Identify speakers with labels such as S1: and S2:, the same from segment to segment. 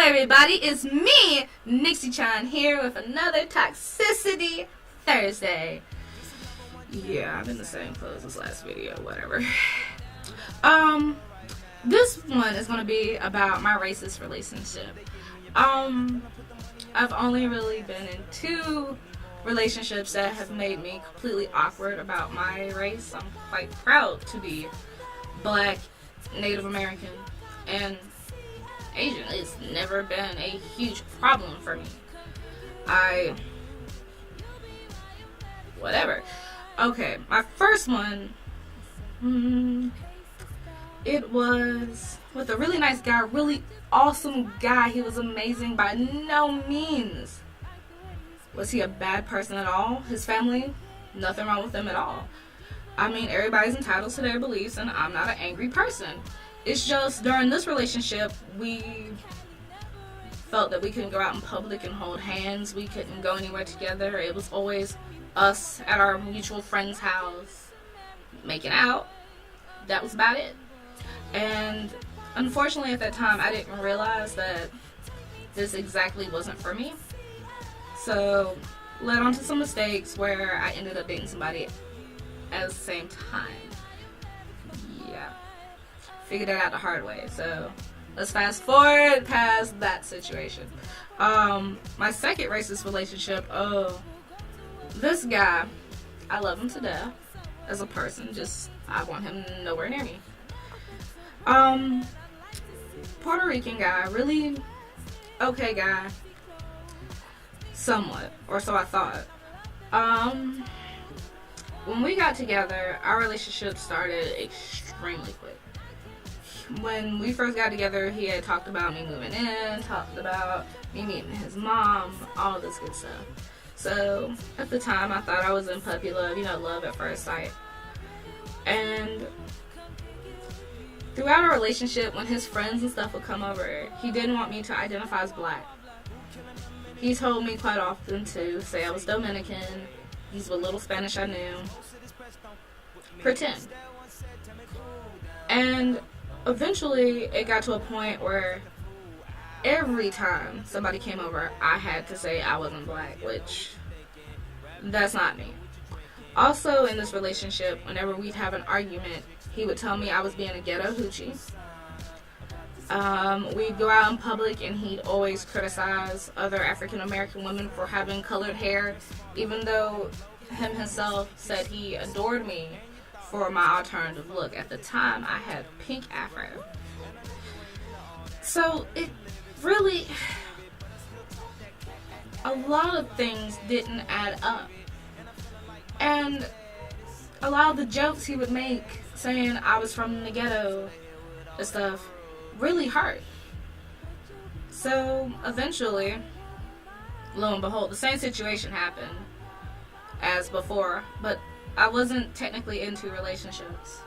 S1: everybody, it's me, Nixie-chan, here with another Toxicity Thursday. Yeah, I'm in the same clothes as last video, whatever. This one is going to be about my racist relationship. I've only really been in 2 relationships that have made me completely awkward about my race. I'm quite proud to be Black, Native American, and Asian. It's never been a huge problem for me. Whatever. Okay, my first one, it was with a really nice guy, really awesome guy. He was amazing. By no means was he a bad person at all. His family, nothing wrong with them at all. I mean, everybody's entitled to their beliefs, and I'm not an angry person. It's just during this relationship, we felt that we couldn't go out in public and hold hands. We couldn't go anywhere together. It was always us at our mutual friend's house making out. That was about it. And unfortunately, at that time, I didn't realize that this exactly wasn't for me. So, led on to some mistakes where I ended up dating somebody at the same time. Yeah. Figured that out the hard way. So, let's fast forward past that situation. My second racist relationship, this guy, I love him to death as a person. Just, I want him nowhere near me. Puerto Rican guy, really okay guy. Somewhat, or so I thought. When we got together, our relationship started extremely quick. When we first got together, he had talked about me moving in, talked about me meeting his mom, all this good stuff. So, at the time, I thought I was in puppy love, love at first sight. And throughout our relationship, when his friends and stuff would come over, he didn't want me to identify as Black. He told me quite often to say I was Dominican, use what little Spanish I knew, pretend. And eventually, it got to a point where every time somebody came over, I had to say I wasn't Black, which, that's not me. Also, in this relationship, whenever we'd have an argument, he would tell me I was being a ghetto hoochie. We'd go out in public and he'd always criticize other African American women for having colored hair, even though him himself said he adored me for my alternative look. At the time, I had pink afro. So it really, a lot of things didn't add up. And a lot of the jokes he would make saying I was from the ghetto and stuff really hurt. So eventually, lo and behold, the same situation happened as before, but I wasn't technically into relationships.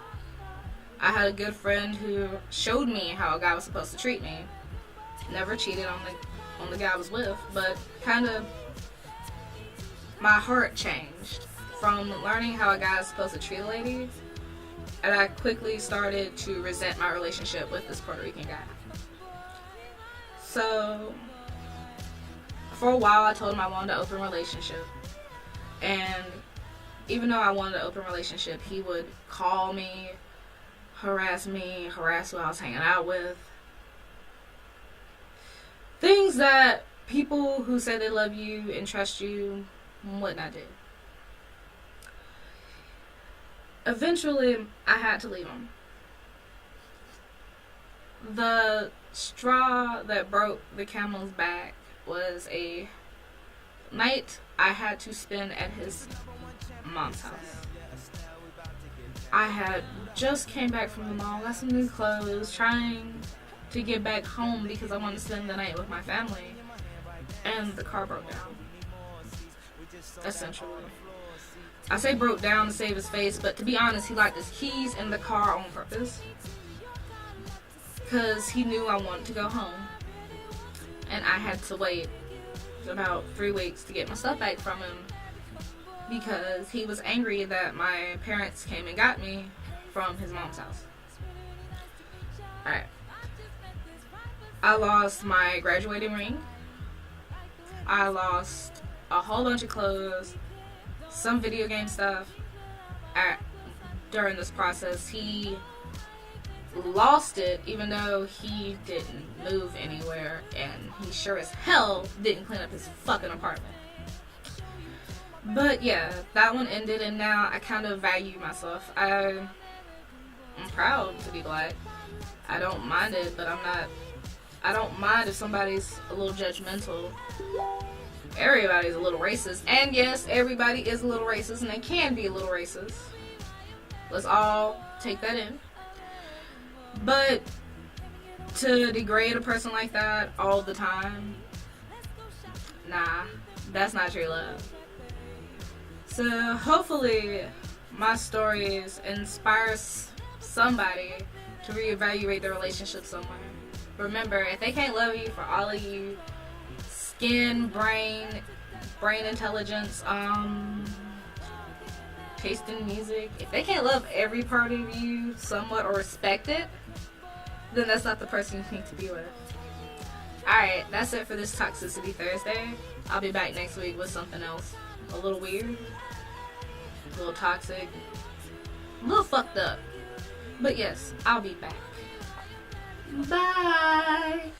S1: I had a good friend who showed me how a guy was supposed to treat me. Never cheated on the guy I was with, but kind of my heart changed from learning how a guy is supposed to treat a lady. And I quickly started to resent my relationship with this Puerto Rican guy. So, for a while I told him I wanted an open relationship. And even though I wanted an open relationship, he would call me, harass who I was hanging out with. Things that people who say they love you and trust you would not do. Eventually, I had to leave him. The straw that broke the camel's back was a night I had to spend at his mom's house. I had just came back from the mall, got some new clothes, trying to get back home because I wanted to spend the night with my family, and the car broke down. Essentially. I say broke down to save his face, but to be honest, he locked his keys in the car on purpose. Because he knew I wanted to go home. And I had to wait about 3 weeks to get my stuff back from him. Because he was angry that my parents came and got me from his mom's house. Alright. I lost my graduating ring. I lost a whole bunch of clothes, some video game stuff. During this process, he lost it even though he didn't move anywhere, and he sure as hell didn't clean up his fucking apartment. But yeah, that one ended, and now I kind of value myself. I'm proud to be black. I don't mind it, but I don't mind if somebody's a little judgmental. Everybody's a little racist, and yes, everybody is a little racist, and they can be a little racist. Let's all take that in. But to degrade a person like that all the time, nah, that's not true love. So hopefully my stories inspires somebody to reevaluate their relationship somewhere. Remember, if they can't love you for all of you skin, brain intelligence, taste in music, if they can't love every part of you somewhat or respect it, then that's not the person you need to be with. Alright, that's it for this Toxicity Thursday. I'll be back next week with something else. A little weird, a little toxic, a little fucked up. But yes, I'll be back. Bye!